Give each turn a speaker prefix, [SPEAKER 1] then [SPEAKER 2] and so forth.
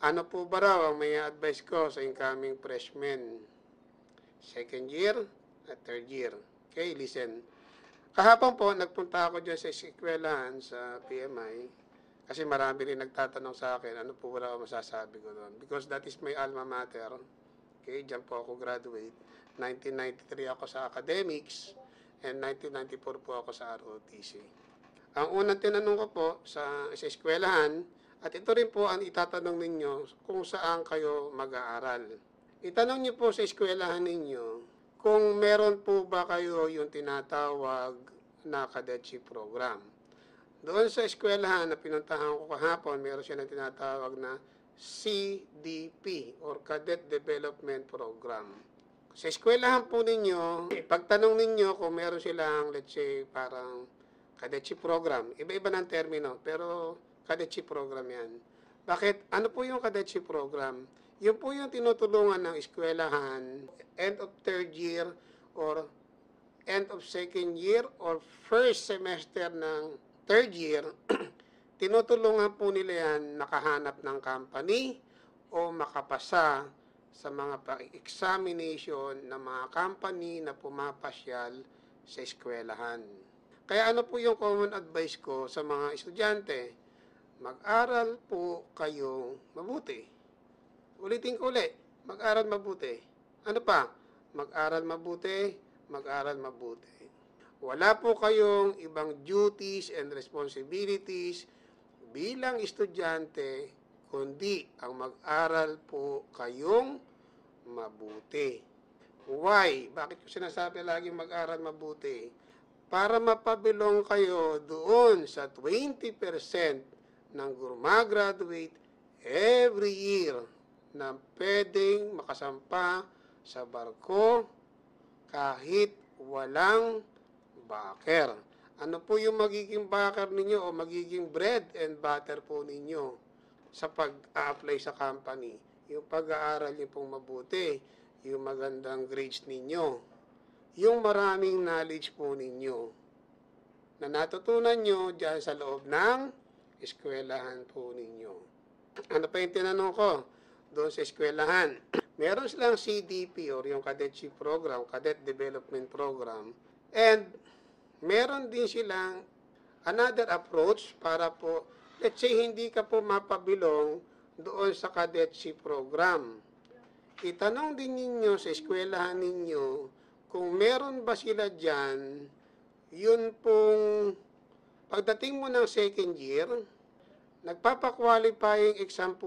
[SPEAKER 1] Ano po ba raw ang may advice ko sa incoming freshmen? Second year at third year. Okay, listen. Kahapon po, nagpunta ako dyan sa eskwelahan sa PMI kasi marami rin nagtatanong sa akin ano po wala masasabi ko doon. Because that is my alma mater. Okay, dyan po ako graduate. 1993 ako sa academics and 1994 po ako sa ROTC. Ang unang tinanong ko po sa eskwelahan, at ito rin po ang itatanong ninyo kung saan kayo mag-aaral. Itanong niyo po sa eskwelahan ninyo kung meron po ba kayo yung tinatawag na cadetship program. Doon sa eskwelahan na pinuntahan ko kahapon, meron siya na tinatawag na CDP or Cadet Development Program. Sa eskwelahan po ninyo, pagtanong ninyo kung meron silang, let's say, parang cadetship program, iba-iba ng termino, pero cadetship program yan. Bakit? Ano po yung cadetship program? Yun po yung tinutulungan ng eskwelahan, end of third year or end of second year or first semester ng third year, tinutulungan po nila yan nakahanap ng company o makapasa sa mga examination ng mga company na pumapasyal sa eskwelahan. Kaya ano po yung common advice ko sa mga estudyante? Mag-aral po kayong mabuti. Ulitin ko ulit, mag-aral mabuti. Ano pa? Mag-aral mabuti, mag-aral mabuti. Wala po kayong ibang duties and responsibilities bilang estudyante, kundi ang mag-aral po kayong mabuti. Why? Bakit ko sinasabi laging mag-aral mabuti? Para mapabilong kayo doon sa 20% ng gumagraduate every year na pwedeng makasampa sa barko kahit walang backer. Ano po yung magiging backer ninyo o magiging bread and butter po ninyo sa pag-a-apply sa company? Yung pag-aaral niyo pong mabuti, yung magandang grades ninyo, yung maraming knowledge po ninyo na natutunan nyo dyan sa loob ng eskwelahan po ninyo. Ano pa yung tinanong ko? Doon sa eskwelahan, meron silang CDP or yung cadetship program, Cadet Development Program, and meron din silang another approach para po, let's say, hindi ka po mapabilong doon sa cadetship program. Itanong din ninyo sa eskwelahan ninyo kung meron ba sila dyan, yun pong pagdating mo ng second year, nagpapa-qualifying exam po